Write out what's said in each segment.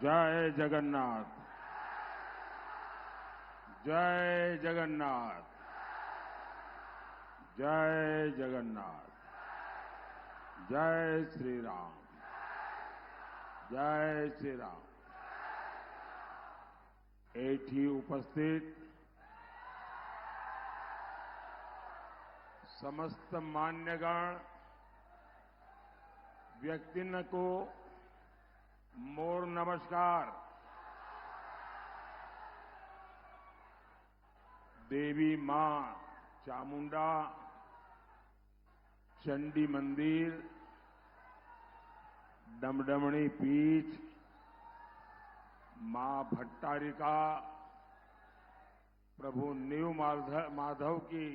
जय जगन्नाथ। जय जगन्नाथ। जय जगन्नाथ। जय श्री राम। जय श्री राम। एठी उपस्थित समस्त मान्यगण व्यक्तिन को मोर नमस्कार। देवी मां चामुंडा, चंडी मंदिर, डमडमणी पीठ, मां भट्टारिका, प्रभु नीव माधव की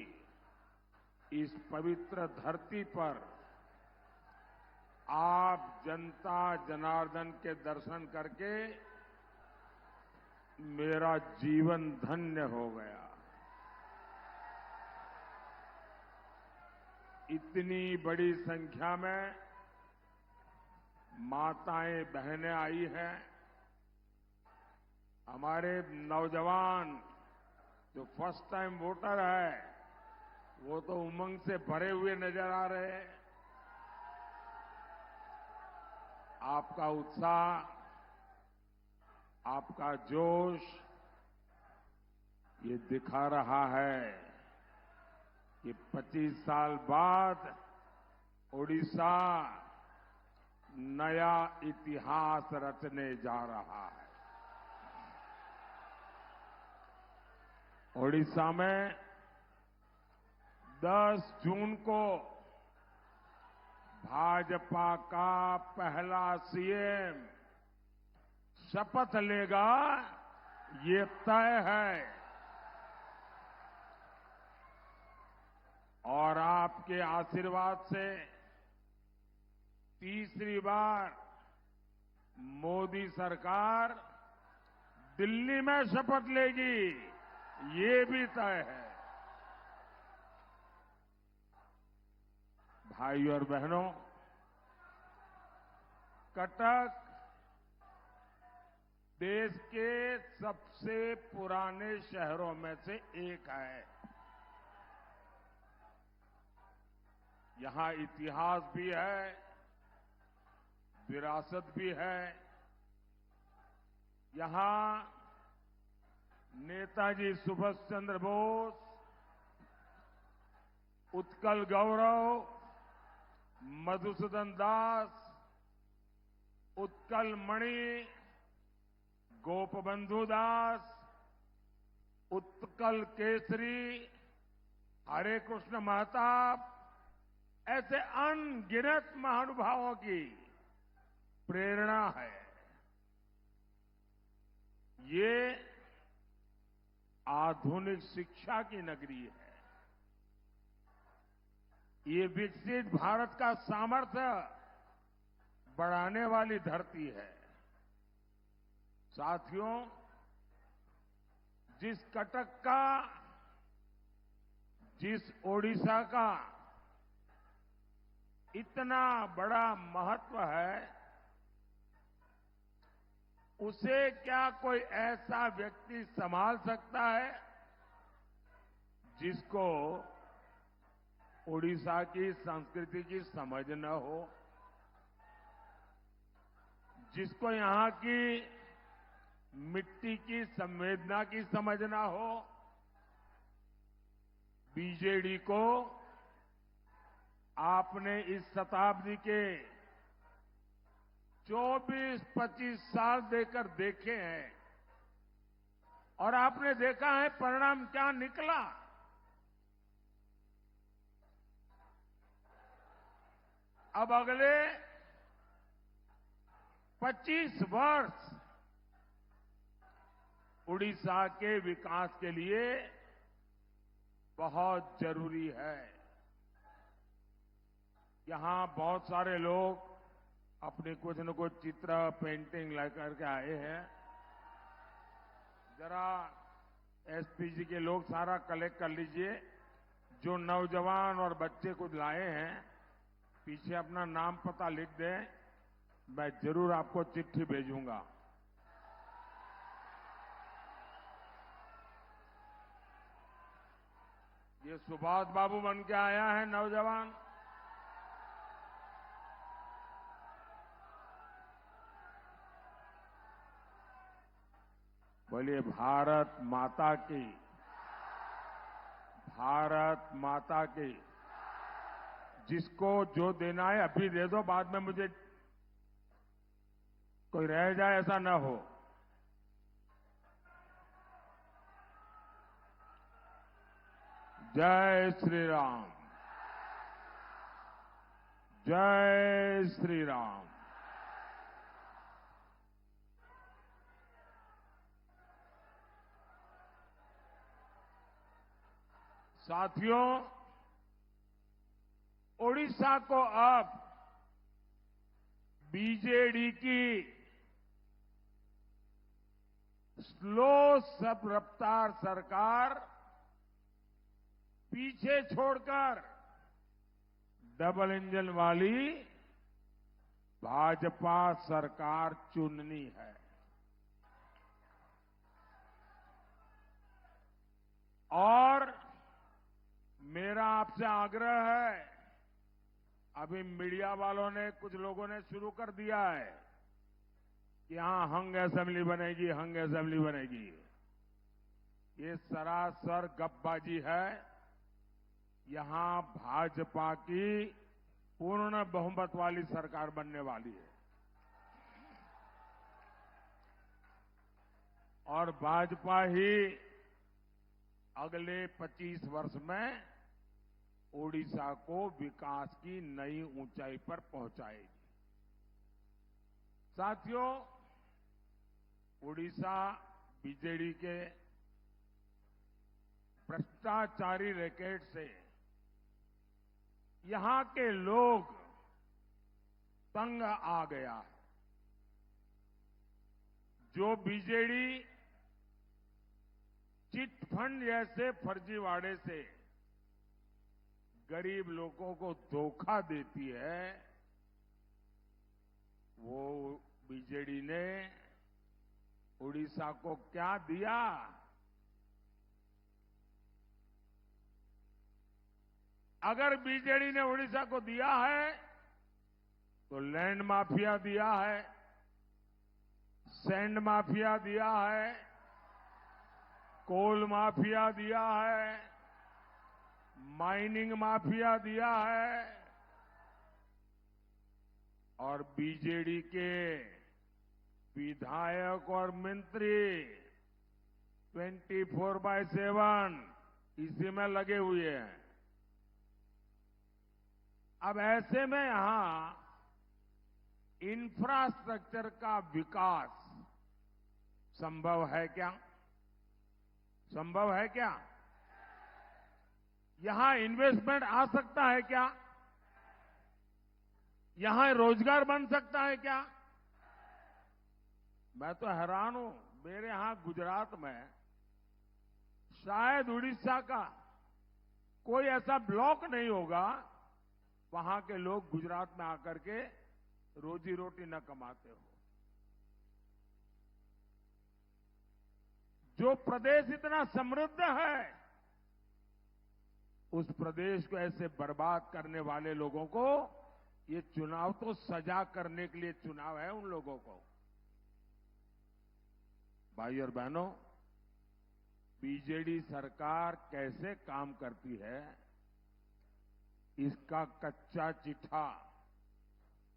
इस पवित्र धरती पर आप जनता जनार्दन के दर्शन करके मेरा जीवन धन्य हो गया। इतनी बड़ी संख्या में माताएं बहनें आई हैं। हमारे नौजवान जो फर्स्ट टाइम वोटर है वो तो उमंग से भरे हुए नजर आ रहे हैं। आपका उत्साह, आपका जोश ये दिखा रहा है कि 25 साल बाद ओडिशा नया इतिहास रचने जा रहा है। ओडिशा में 10 जून को भाजपा का पहला सीएम शपथ लेगा, ये तय है। और आपके आशीर्वाद से तीसरी बार मोदी सरकार दिल्ली में शपथ लेगी, ये भी तय है। भाइयों और बहनों, कटक देश के सबसे पुराने शहरों में से एक है। यहां इतिहास भी है, विरासत भी है। यहां नेताजी सुभाष चंद्र बोस, उत्कल गौरव, मधुसूदन दास, उत्कल मणि, गोपबंधु दास, उत्कल केसरी, हरे कृष्ण महताब, ऐसे अनगिनत महानुभावों की प्रेरणा है। ये आधुनिक शिक्षा की नगरी है। ये विकसित भारत का सामर्थ्य बढ़ाने वाली धरती है। साथियों, जिस कटक का, जिस ओडिशा का इतना बड़ा महत्व है, उसे क्या कोई ऐसा व्यक्ति संभाल सकता है जिसको ओडिशा की संस्कृति की समझ न हो, जिसको यहां की मिट्टी की संवेदना की समझ ना हो? बीजेडी को आपने इस शताब्दी के 24-25 साल देकर देखे हैं और आपने देखा है परिणाम क्या निकला। अब अगले 25 वर्ष उड़ीसा के विकास के लिए बहुत जरूरी है। यहां बहुत सारे लोग अपने कुछ न कुछ चित्र, पेंटिंग लेकर के आए हैं। जरा एसपीजी के लोग सारा कलेक्ट कर लीजिए। जो नौजवान और बच्चे कुछ लाए हैं, पीछे अपना नाम पता लिख दें, मैं जरूर आपको चिट्ठी भेजूंगा। ये सुभाष बाबू बन के आया है नौजवान। बोलिए भारत माता की, भारत माता की। जिसको जो देना है अभी दे दो, बाद में मुझे कोई रह जाए ऐसा न हो। जय श्री राम, जय श्री राम। साथियों, ओडिशा को अब बीजेडी की स्लो सब रफ्तार सरकार पीछे छोड़कर डबल इंजन वाली भाजपा सरकार चुननी है। और मेरा आपसे आग्रह है, अभी मीडिया वालों ने, कुछ लोगों ने शुरू कर दिया है कि यहां हंग असेंबली बनेगी, हंग असेंबली बनेगी। ये सरासर गपबाजी है। यहां भाजपा की पूर्ण बहुमत वाली सरकार बनने वाली है और भाजपा ही अगले 25 वर्ष में ओडिशा को विकास की नई ऊंचाई पर पहुंचाएगी। साथियों, ओडिशा बीजेडी के भ्रष्टाचारी रैकेट से यहां के लोग तंग आ गया है। जो बीजेडी चिट फंड जैसे फर्जीवाड़े से गरीब लोगों को धोखा देती है, वो बीजेडी ने ओडिशा को क्या दिया? अगर बीजेडी ने ओडिशा को दिया है तो लैंड माफिया दिया है, सैंड माफिया दिया है, कोल माफिया दिया है, माइनिंग माफिया दिया है और बीजेडी के विधायक और मंत्री 24/7 इसी में लगे हुए हैं। अब ऐसे में यहां इंफ्रास्ट्रक्चर का विकास संभव है क्या? संभव है क्या? यहां इन्वेस्टमेंट आ सकता है क्या? यहां रोजगार बन सकता है क्या? मैं तो हैरान हूं। मेरे यहां गुजरात में शायद उड़ीसा का कोई ऐसा ब्लॉक नहीं होगा वहां के लोग गुजरात में आकर के रोजी रोटी न कमाते हो। जो प्रदेश इतना समृद्ध है, उस प्रदेश को ऐसे बर्बाद करने वाले लोगों को ये चुनाव तो सजा करने के लिए चुनाव है। उन लोगों को, भाई और बहनों, बीजेडी सरकार कैसे काम करती है, इसका कच्चा चिट्ठा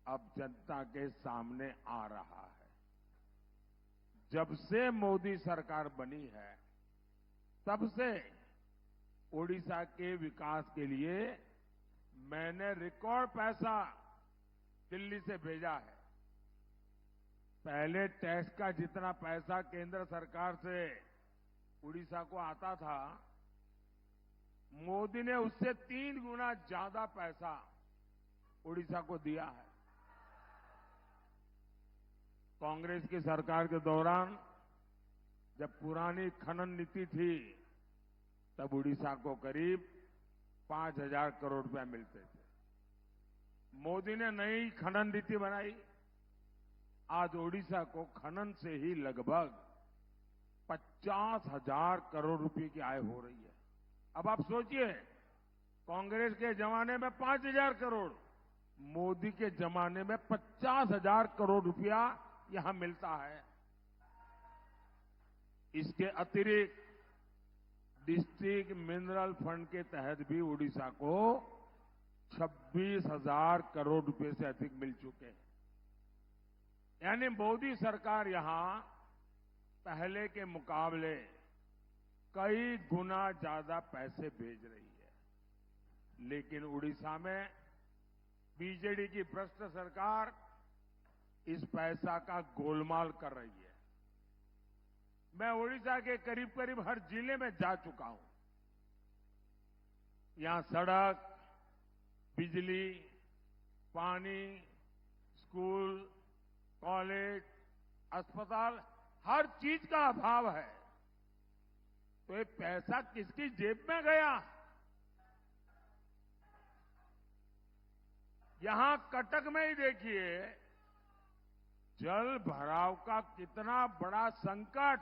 अब जनता के सामने आ रहा है। जब से मोदी सरकार बनी है, तब से ओडिशा के विकास के लिए मैंने रिकॉर्ड पैसा दिल्ली से भेजा है। पहले टैक्स का जितना पैसा केंद्र सरकार से उड़ीसा को आता था, मोदी ने उससे 3 गुना ज्यादा पैसा उड़ीसा को दिया है। कांग्रेस की सरकार के दौरान जब पुरानी खनन नीति थी, तब उड़ीसा को करीब 5,000 करोड़ रुपए मिलते थे। मोदी ने नई खनन नीति बनाई। आज ओडिशा को खनन से ही लगभग 50,000 करोड़ रुपए की आय हो रही है। अब आप सोचिए, कांग्रेस के जमाने में 5,000 करोड़, मोदी के जमाने में 50,000 करोड़ रुपया यहां मिलता है। इसके अतिरिक्त डिस्ट्रिक्ट मिनरल फंड के तहत भी उड़ीसा को 26,000 करोड़ रुपए से अधिक मिल चुके हैं। यानी मोदी सरकार यहां पहले के मुकाबले कई गुना ज्यादा पैसे भेज रही है। लेकिन उड़ीसा में बीजेडी की भ्रष्ट सरकार इस पैसा का गोलमाल कर रही है। मैं उड़ीसा के करीब करीब हर जिले में जा चुका हूं। यहां सड़क, बिजली, पानी, स्कूल, कॉलेज, अस्पताल, हर चीज का अभाव है। तो ये पैसा किसकी जेब में गया? यहां कटक में ही देखिए, जल भराव का कितना बड़ा संकट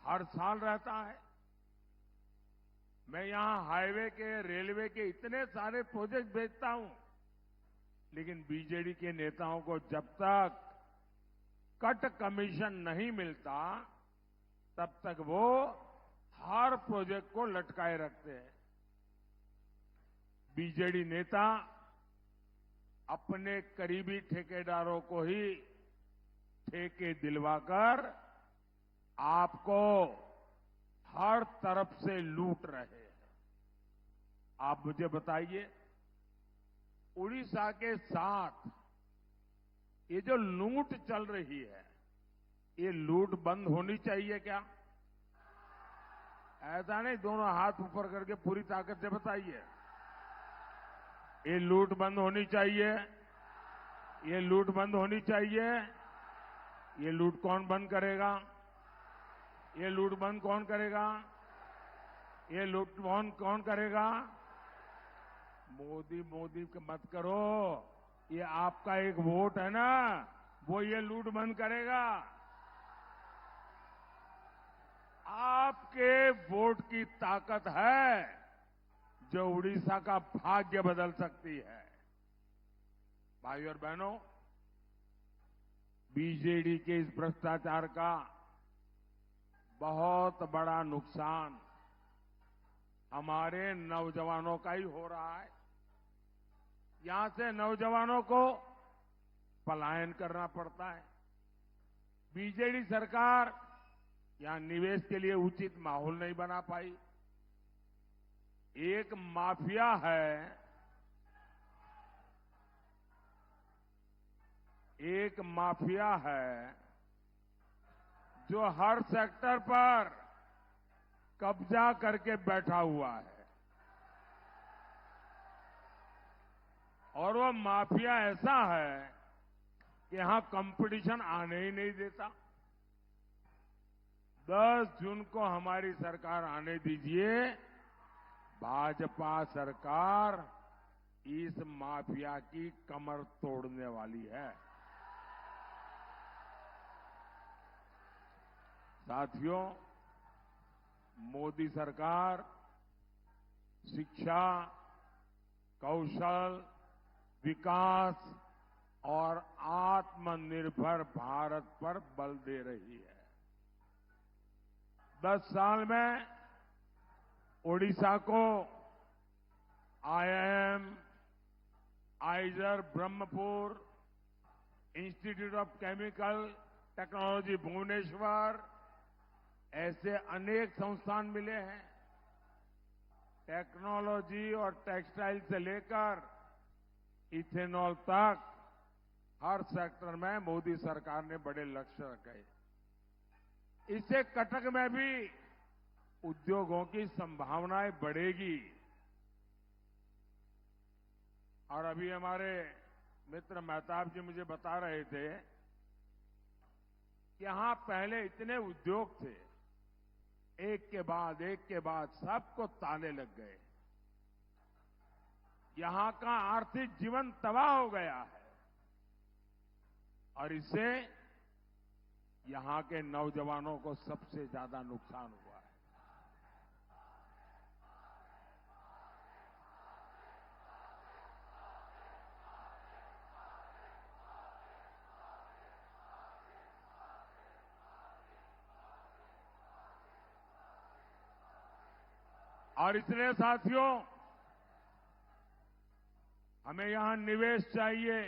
हर साल रहता है। मैं यहां हाईवे के, रेलवे के इतने सारे प्रोजेक्ट भेजता हूं, लेकिन बीजेडी के नेताओं को जब तक कट कमीशन नहीं मिलता, तब तक वो हर प्रोजेक्ट को लटकाए रखते हैं। बीजेडी नेता अपने करीबी ठेकेदारों को ही ठेके दिलवाकर आपको हर तरफ से लूट रहे हैं। आप मुझे बताइए, उड़ीसा के साथ ये जो लूट चल रही है, ये लूट बंद होनी चाहिए क्या? ऐसा नहीं दोनों हाथ ऊपर करके पूरी ताकत से बताइए। ये लूट बंद होनी चाहिए, ये लूट बंद होनी चाहिए। ये लूट कौन बंद करेगा? ये लूट बंद कौन करेगा? ये लूट कौन करेगा? मोदी मोदी मत करो, ये आपका एक वोट है ना, वो ये लूट बंद करेगा। आपके वोट की ताकत है जो उड़ीसा का भाग्य बदल सकती है। भाइयों और बहनों, बीजेडी के इस भ्रष्टाचार का बहुत बड़ा नुकसान हमारे नौजवानों का ही हो रहा है। यहां से नौजवानों को पलायन करना पड़ता है। बीजेडी सरकार यहां निवेश के लिए उचित माहौल नहीं बना पाई। एक माफिया है, एक माफिया है जो हर सेक्टर पर कब्जा करके बैठा हुआ है, और वो माफिया ऐसा है कि यहां कंपटीशन आने ही नहीं देता। 10 जून को हमारी सरकार आने दीजिए, भाजपा सरकार इस माफिया की कमर तोड़ने वाली है। साथियों, मोदी सरकार शिक्षा, कौशल, विकास और आत्मनिर्भर भारत पर बल दे रही है। 10 साल में ओडिशा को IIM, IISER Brahmapur, institute of chemical technology Bhubaneswar, ऐसे अनेक संस्थान मिले हैं। टेक्नोलॉजी और टेक्सटाइल से लेकर इथेनॉल तक हर सेक्टर में मोदी सरकार ने बड़े लक्ष्य रखे। इससे कटक में भी उद्योगों की संभावनाएं बढ़ेगी। और अभी हमारे मित्र मेहताब जी मुझे बता रहे थे कि यहां पहले इतने उद्योग थे, एक के बाद सबको ताले लग गए। यहां का आर्थिक जीवन तबाह हो गया है, और इससे यहां के नौजवानों को सबसे ज्यादा नुकसान हुआ है। और इसलिए साथियों, हमें यहां निवेश चाहिए,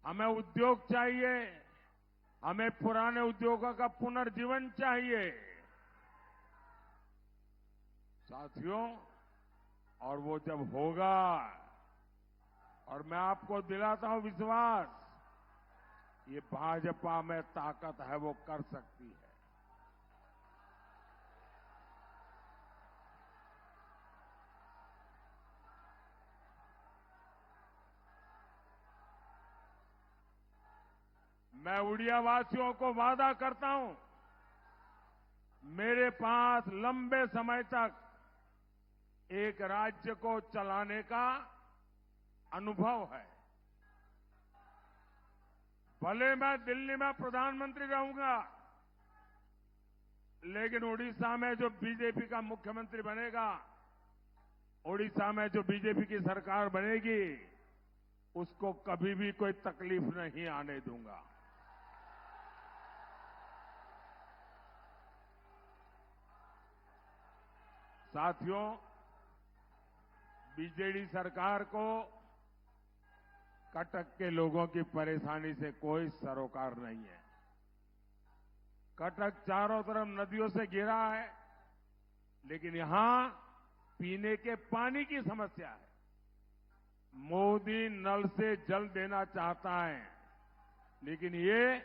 हमें उद्योग चाहिए, हमें पुराने उद्योगों का पुनर्जीवन चाहिए। साथियों, और वो जब होगा, और मैं आपको दिलाता हूं विश्वास, ये भाजपा में ताकत है, वो कर सकती है। मैं उड़िया वासियों को वादा करता हूं, मेरे पास लंबे समय तक एक राज्य को चलाने का अनुभव है। भले मैं दिल्ली में प्रधानमंत्री रहूंगा, लेकिन उड़ीसा में जो बीजेपी का मुख्यमंत्री बनेगा, उड़ीसा में जो बीजेपी की सरकार बनेगी, उसको कभी भी कोई तकलीफ नहीं आने दूंगा। साथियों, बीजेडी सरकार को कटक के लोगों की परेशानी से कोई सरोकार नहीं है। कटक चारों तरफ नदियों से घिरा है, लेकिन यहां पीने के पानी की समस्या है। मोदी नल से जल देना चाहता है, लेकिन ये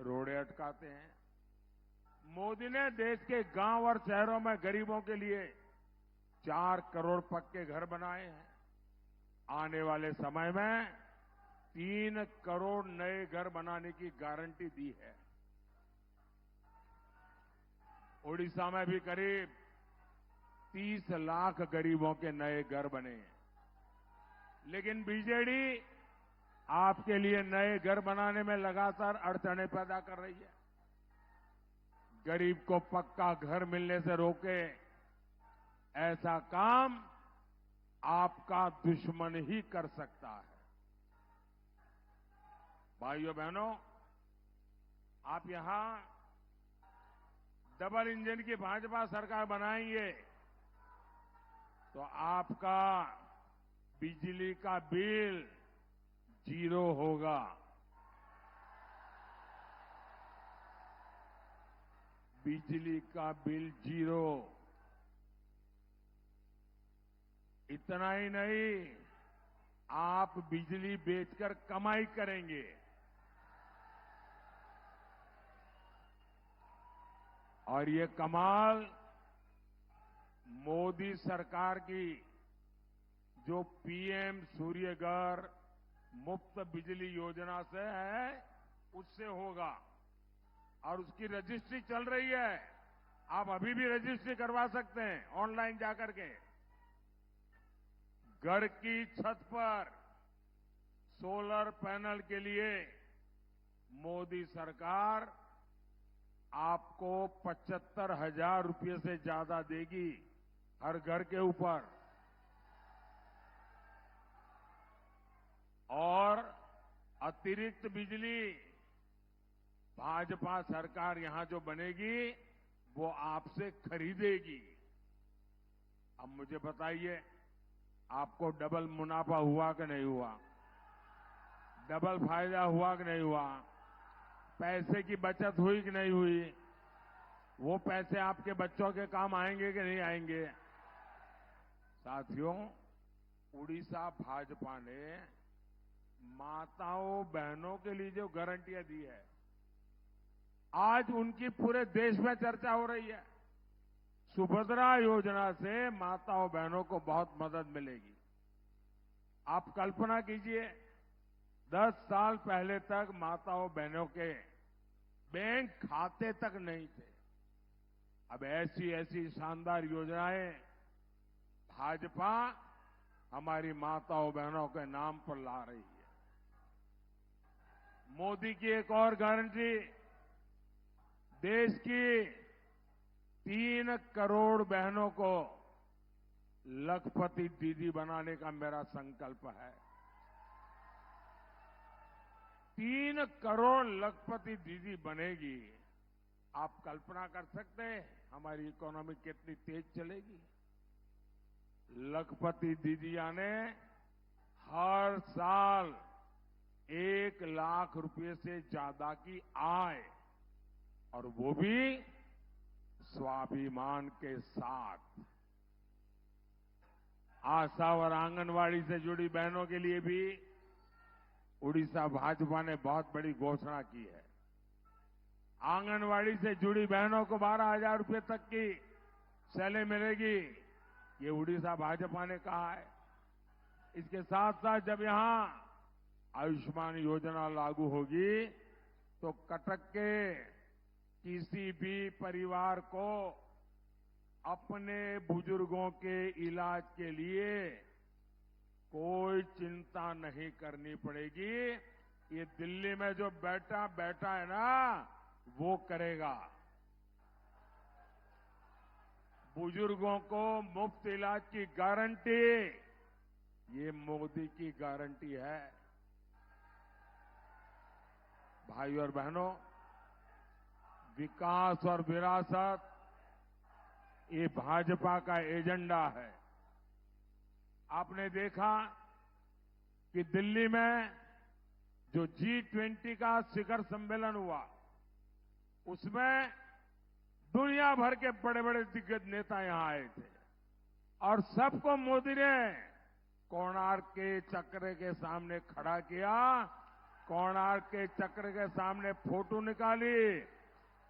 रोड़े अटकाते हैं। मोदी ने देश के गांव और शहरों में गरीबों के लिए 4 करोड़ पक्के घर बनाए हैं। आने वाले समय में 3 करोड़ नए घर बनाने की गारंटी दी है। ओडिशा में भी करीब 30 लाख गरीबों के नए घर बने हैं। लेकिन बीजेडी आपके लिए नए घर बनाने में लगातार अड़चनें पैदा कर रही है। गरीब को पक्का घर मिलने से रोके, ऐसा काम आपका दुश्मन ही कर सकता है। भाइयों बहनों, आप यहां डबल इंजन की भाजपा सरकार बनाएंगे तो आपका बिजली का बिल 0 होगा। बिजली का बिल 0। इतना ही नहीं, आप बिजली बेचकर कमाई करेंगे। और ये कमाल मोदी सरकार की जो पीएम सूर्यघर मुफ्त बिजली योजना से है, उससे होगा। और उसकी रजिस्ट्री चल रही है। आप अभी भी रजिस्ट्री करवा सकते हैं ऑनलाइन जाकर के। घर की छत पर सोलर पैनल के लिए मोदी सरकार आपको 75,000 रुपये से ज्यादा देगी हर घर के ऊपर। और अतिरिक्त बिजली भाजपा सरकार यहां जो बनेगी, वो आपसे खरीदेगी। अब मुझे बताइए, आपको डबल मुनाफा हुआ कि नहीं हुआ? डबल फायदा हुआ कि नहीं हुआ? पैसे की बचत हुई कि नहीं हुई? वो पैसे आपके बच्चों के काम आएंगे कि नहीं आएंगे? साथियों, उड़ीसा भाजपा ने माताओं बहनों के लिए जो गारंटियां दी है, आज उनकी पूरे देश में चर्चा हो रही है। सुभद्रा योजना से माताओं बहनों को बहुत मदद मिलेगी। आप कल्पना कीजिए, 10 साल पहले तक माताओं बहनों के बैंक खाते तक नहीं थे। अब ऐसी ऐसी शानदार योजनाएं भाजपा हमारी माताओं बहनों के नाम पर ला रही है। मोदी की एक और गारंटी, देश की 3 करोड़ बहनों को लखपति दीदी बनाने का मेरा संकल्प है। 3 करोड़ लखपति दीदी बनेगी। आप कल्पना कर सकते हैं हमारी इकोनॉमी कितनी तेज चलेगी। लखपति दीदिया ने हर साल 1 लाख रुपए से ज्यादा की आय, और वो भी स्वाभिमान के साथ। आशा और आंगनवाड़ी से जुड़ी बहनों के लिए भी उड़ीसा भाजपा ने बहुत बड़ी घोषणा की है। आंगनवाड़ी से जुड़ी बहनों को 12,000 रुपए तक की सैलरी मिलेगी, ये उड़ीसा भाजपा ने कहा है। इसके साथ साथ जब यहां आयुष्मान योजना लागू होगी तो कटक के किसी भी परिवार को अपने बुजुर्गों के इलाज के लिए कोई चिंता नहीं करनी पड़ेगी। ये दिल्ली में जो बैठा है ना, वो करेगा। बुजुर्गों को मुफ्त इलाज की गारंटी, ये मोदी की गारंटी है। भाइयों और बहनों, विकास और विरासत ये भाजपा का एजेंडा है। आपने देखा कि दिल्ली में जो G20 का शिखर सम्मेलन हुआ, उसमें दुनिया भर के बड़े बड़े दिग्गज नेता यहां आए थे और सबको मोदी ने कोणार्क के चक्र के सामने खड़ा किया, कोणार्क के चक्र के सामने फोटो निकाली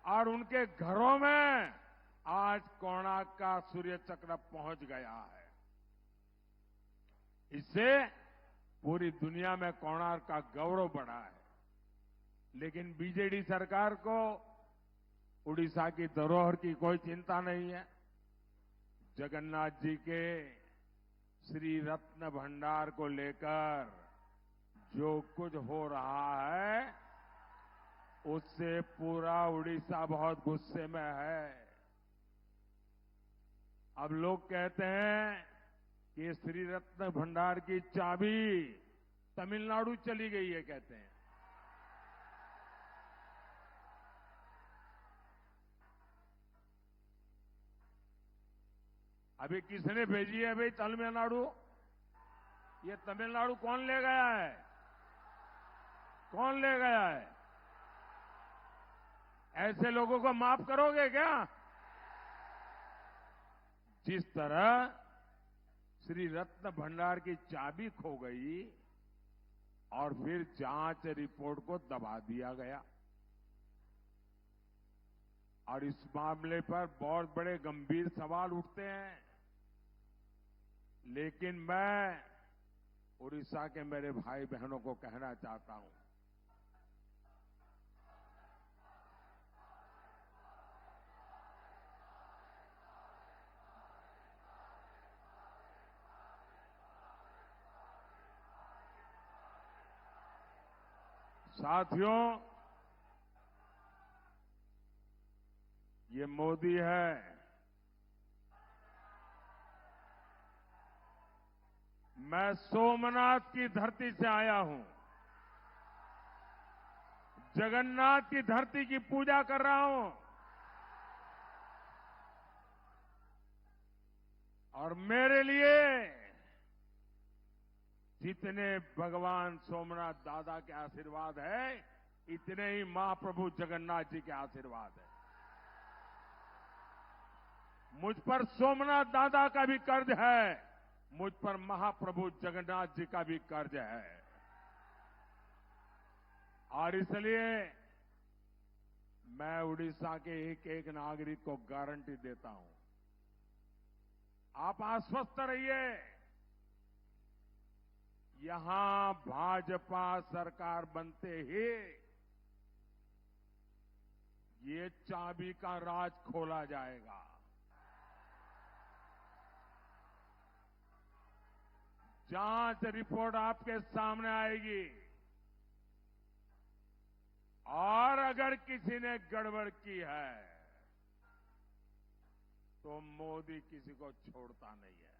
और उनके घरों में आज कोणार्क का सूर्य चक्र पहुंच गया है। इससे पूरी दुनिया में कोणार्क का गौरव बढ़ा है। लेकिन बीजेडी सरकार को उड़ीसा की धरोहर की कोई चिंता नहीं है। जगन्नाथ जी के श्री रत्न भंडार को लेकर जो कुछ हो रहा है, उससे पूरा उड़ीसा बहुत गुस्से में है। अब लोग कहते हैं कि श्री रत्न भंडार की चाबी तमिलनाडु चली गई है, कहते हैं। अभी किसने भेजी है भाई तमिलनाडु? ये तमिलनाडु कौन ले गया है? कौन ले गया है? ऐसे लोगों को माफ करोगे क्या? जिस तरह श्री रत्न भंडार की चाबी खो गई और फिर जांच रिपोर्ट को दबा दिया गया, और इस मामले पर बहुत बड़े गंभीर सवाल उठते हैं। लेकिन मैं उड़ीसा के मेरे भाई बहनों को कहना चाहता हूं, साथियों, ये मोदी है। मैं सोमनाथ की धरती से आया हूं, जगन्नाथ की धरती की पूजा कर रहा हूं, और मेरे लिए जितने भगवान सोमनाथ दादा के आशीर्वाद है, इतने ही महाप्रभु जगन्नाथ जी के आशीर्वाद है। मुझ पर सोमनाथ दादा का भी कर्ज है, मुझ पर महाप्रभु जगन्नाथ जी का भी कर्ज है। और इसलिए मैं उड़ीसा के एक एक नागरिक को गारंटी देता हूं, आप आश्वस्त रहिए, यहां भाजपा सरकार बनते ही ये चाबी का राज खोला जाएगा। जांच रिपोर्ट आपके सामने आएगी, और अगर किसी ने गड़बड़ की है तो मोदी किसी को छोड़ता नहीं है।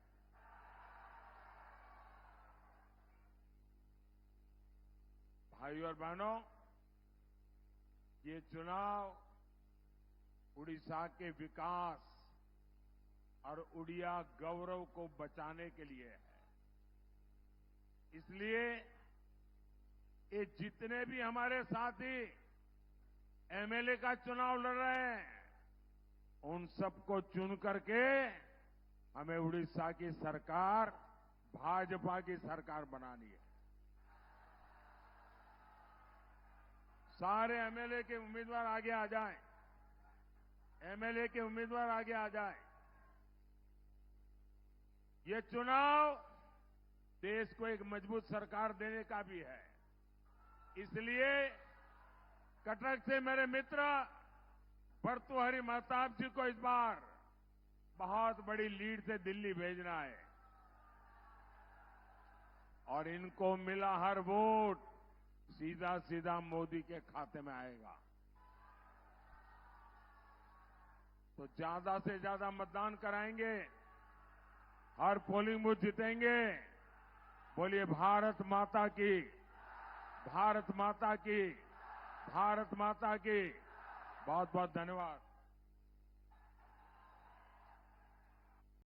भाइयों और बहनों, ये चुनाव उड़ीसा के विकास और उड़िया गौरव को बचाने के लिए है। इसलिए ये जितने भी हमारे साथी एमएलए का चुनाव लड़ रहे हैं, उन सबको चुन करके हमें उड़ीसा की सरकार, भाजपा की सरकार बनानी है। सारे एमएलए के उम्मीदवार आगे आ जाएं, एमएलए के उम्मीदवार आगे आ जाएं। ये चुनाव देश को एक मजबूत सरकार देने का भी है। इसलिए कटक से मेरे मित्र भर्तृहरि महताब जी को इस बार बहुत बड़ी लीड से दिल्ली भेजना है और इनको मिला हर वोट सीधा सीधा मोदी के खाते में आएगा। तो ज्यादा से ज्यादा मतदान कराएंगे, हर पोलिंग बूथ जीतेंगे। बोलिए भारत माता की, भारत माता की, भारत माता की। बहुत बहुत धन्यवाद।